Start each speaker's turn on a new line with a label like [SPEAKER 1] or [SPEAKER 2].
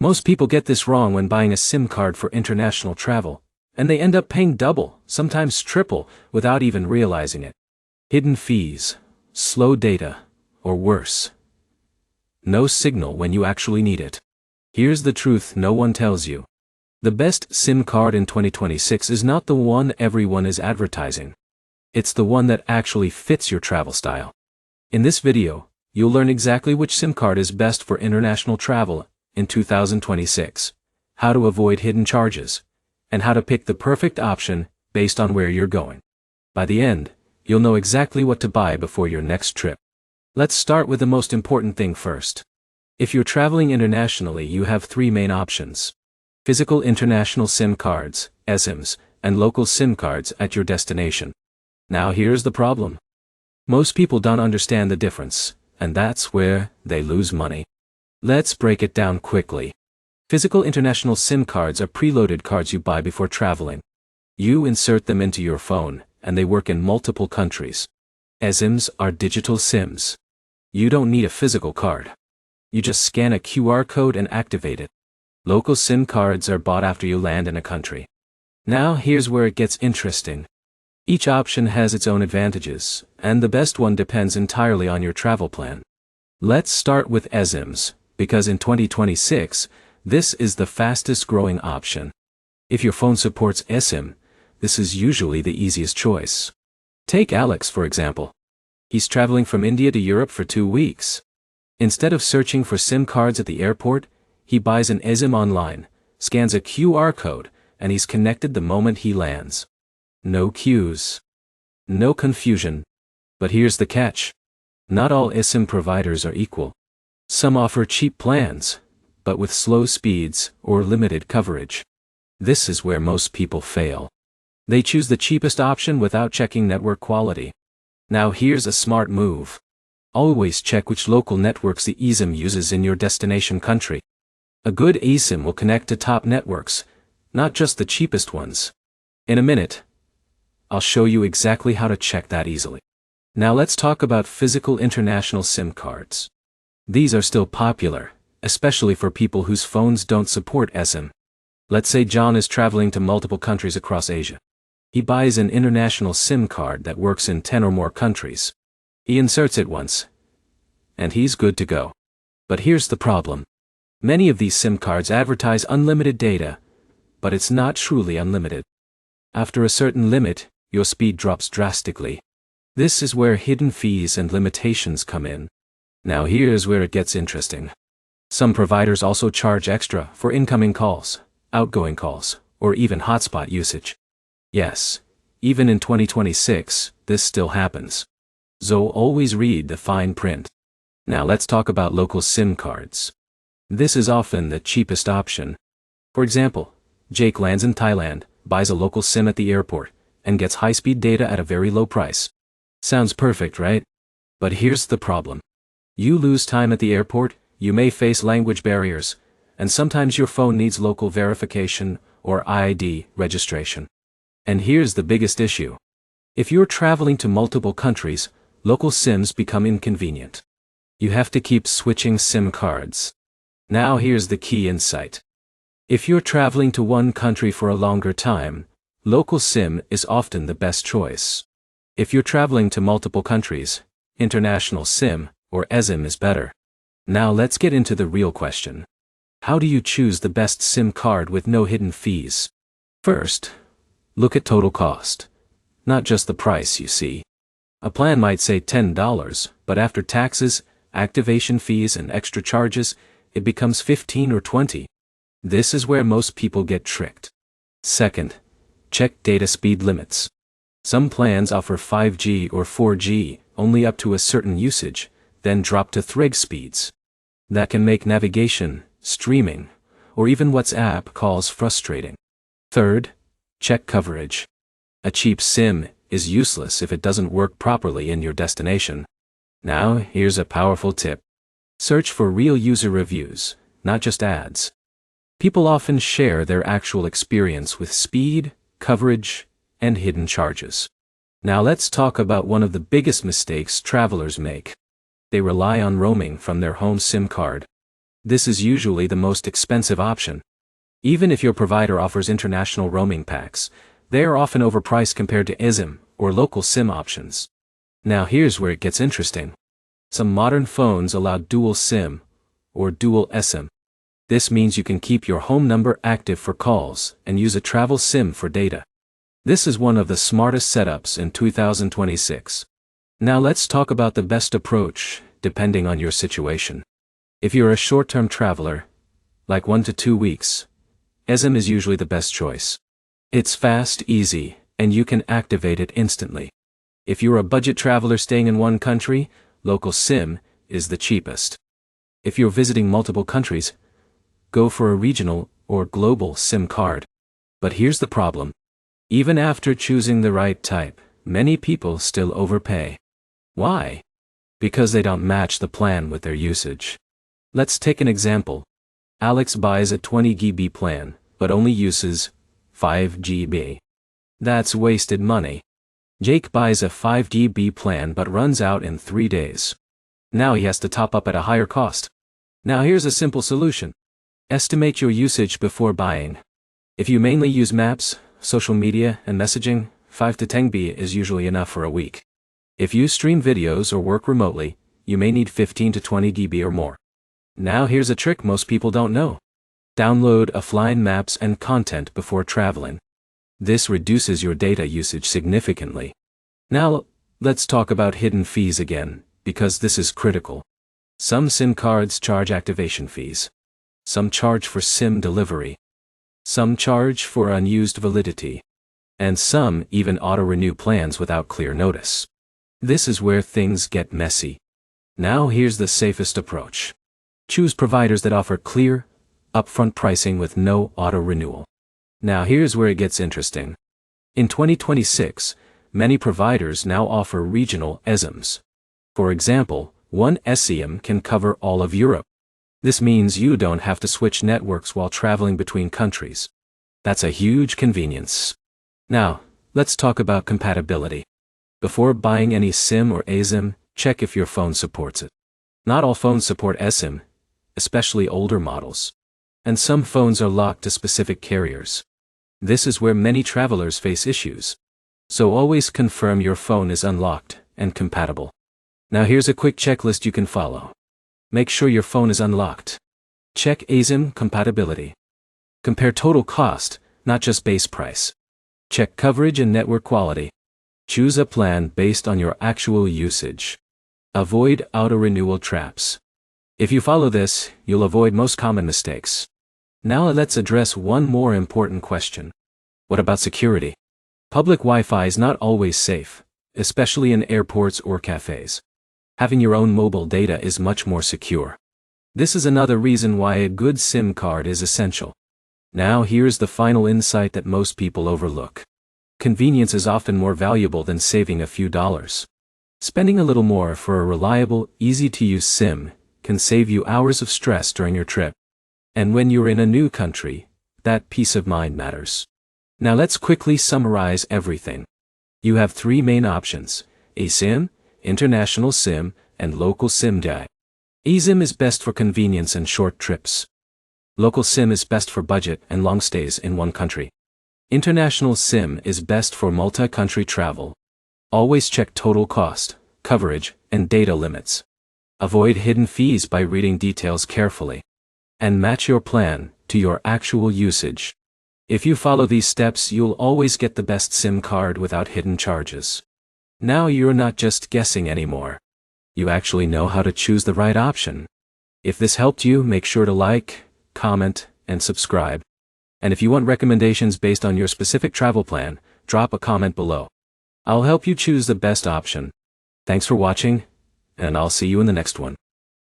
[SPEAKER 1] Most people get this wrong when buying a SIM card for international travel, and they end up paying double, sometimes triple, without even realizing it. Hidden fees, slow data, or worse, no signal when you actually need it. Here's the truth no one tells you. The best SIM card in 2026 is not the one everyone is advertising. It's the one that actually fits your travel style. In this video, you'll learn exactly which SIM card is best for international travel in 2026, how to avoid hidden charges, and how to pick the perfect option based on where you're going. By the end, you'll know exactly what to buy before your next trip. Let's start with the most important thing first. If you're traveling internationally, you have three main options: physical international SIM cards, eSIMs, and local SIM cards at your destination. Now here's the problem. Most people don't understand the difference, and that's where they lose money. Let's break it down quickly. Physical international SIM cards are preloaded cards you buy before traveling. You insert them into your phone, and they work in multiple countries. eSIMs are digital SIMs. You don't need a physical card. You just scan a QR code and activate it. Local SIM cards are bought after you land in a country. Now here's where it gets interesting. Each option has its own advantages, and the best one depends entirely on your travel plan. Let's start with eSIMs, because in 2026, this is the fastest growing option. If your phone supports eSIM, this is usually the easiest choice. Take Alex for example. He's traveling from India to Europe for 2 weeks. Instead of searching for SIM cards at the airport, he buys an eSIM online, scans a QR code, and he's connected the moment he lands. No queues. No confusion. But here's the catch. Not all eSIM providers are equal. Some offer cheap plans, but with slow speeds or limited coverage. This is where most people fail. They choose the cheapest option without checking network quality. Now here's a smart move. Always check which local networks the eSIM uses in your destination country. A good eSIM will connect to top networks, not just the cheapest ones. In a minute, I'll show you exactly how to check that easily. Now let's talk about physical international SIM cards. These are still popular, especially for people whose phones don't support eSIM. Let's say John is traveling to multiple countries across Asia. He buys an international SIM card that works in 10 or more countries. He inserts it once, and he's good to go. But here's the problem. Many of these SIM cards advertise unlimited data, but it's not truly unlimited. After a certain limit, your speed drops drastically. This is where hidden fees and limitations come in. Now here's where it gets interesting. Some providers also charge extra for incoming calls, outgoing calls, or even hotspot usage. Yes, even in 2026, this still happens. So always read the fine print. Now let's talk about local SIM cards. This is often the cheapest option. For example, Jake lands in Thailand, buys a local SIM at the airport, and gets high-speed data at a very low price. Sounds perfect, right? But here's the problem. You lose time at the airport, you may face language barriers, and sometimes your phone needs local verification or ID registration. And here's the biggest issue. If you're traveling to multiple countries, local SIMs become inconvenient. You have to keep switching SIM cards. Now here's the key insight. If you're traveling to one country for a longer time, local SIM is often the best choice. If you're traveling to multiple countries, international SIM or eSIM is better. Now let's get into the real question. How do you choose the best SIM card with no hidden fees? First, look at total cost. Not just the price, you see. A plan might say $10, but after taxes, activation fees and extra charges, it becomes $15 or $20. This is where most people get tricked. Second, check data speed limits. Some plans offer 5G or 4G only up to a certain usage, then drop to 3G speeds. That can make navigation, streaming, or even WhatsApp calls frustrating. Third, check coverage. A cheap SIM is useless if it doesn't work properly in your destination. Now here's a powerful tip. Search for real user reviews, not just ads. People often share their actual experience with speed, coverage, and hidden charges. Now let's talk about one of the biggest mistakes travelers make. They rely on roaming from their home SIM card. This is usually the most expensive option. Even if your provider offers international roaming packs, they are often overpriced compared to eSIM or local SIM options. Now here's where it gets interesting. Some modern phones allow dual SIM or dual eSIM. This means you can keep your home number active for calls and use a travel SIM for data. This is one of the smartest setups in 2026. Now let's talk about the best approach, depending on your situation. If you're a short-term traveler, like 1 to 2 weeks, eSIM is usually the best choice. It's fast, easy, and you can activate it instantly. If you're a budget traveler staying in one country, local SIM is the cheapest. If you're visiting multiple countries, go for a regional or global SIM card. But here's the problem. Even after choosing the right type, many people still overpay. Why? Because they don't match the plan with their usage. Let's take an example. Alex buys a 20 GB plan, but only uses 5 GB. That's wasted money. Jake buys a 5 GB plan but runs out in 3 days. Now he has to top up at a higher cost. Now here's a simple solution. Estimate your usage before buying. If you mainly use maps, social media, and messaging, 5 to 10 GB is usually enough for a week. If you stream videos or work remotely, you may need 15 to 20 GB or more. Now here's a trick most people don't know. Download offline maps and content before traveling. This reduces your data usage significantly. Now, let's talk about hidden fees again, because this is critical. Some SIM cards charge activation fees. Some charge for SIM delivery. Some charge for unused validity. And some even auto-renew plans without clear notice. This is where things get messy. Now here's the safest approach. Choose providers that offer clear, upfront pricing with no auto-renewal. Now here's where it gets interesting. In 2026, many providers now offer regional eSIMs. For example, one eSIM can cover all of Europe. This means you don't have to switch networks while traveling between countries. That's a huge convenience. Now, let's talk about compatibility. Before buying any SIM or eSIM, check if your phone supports it. Not all phones support eSIM, especially older models. And some phones are locked to specific carriers. This is where many travelers face issues. So always confirm your phone is unlocked and compatible. Now here's a quick checklist you can follow. Make sure your phone is unlocked. Check eSIM compatibility. Compare total cost, not just base price. Check coverage and network quality. Choose a plan based on your actual usage. Avoid auto-renewal traps. If you follow this, you'll avoid most common mistakes. Now let's address one more important question. What about security? Public Wi-Fi is not always safe, especially in airports or cafes. Having your own mobile data is much more secure. This is another reason why a good SIM card is essential. Now here's the final insight that most people overlook. Convenience is often more valuable than saving a few dollars. Spending a little more for a reliable, easy-to-use SIM can save you hours of stress during your trip. And when you're in a new country, that peace of mind matters. Now let's quickly summarize everything. You have 3 main options: eSIM, international SIM, and local SIM die. eSIM is best for convenience and short trips. Local SIM is best for budget and long stays in one country. International SIM is best for multi-country travel. Always check total cost, coverage, and data limits. Avoid hidden fees by reading details carefully. And match your plan to your actual usage. If you follow these steps, you'll always get the best SIM card without hidden charges. Now you're not just guessing anymore. You actually know how to choose the right option. If this helped you, make sure to like, comment, and subscribe. And if you want recommendations based on your specific travel plan, drop a comment below. I'll help you choose the best option. Thanks for watching, and I'll see you in the next one.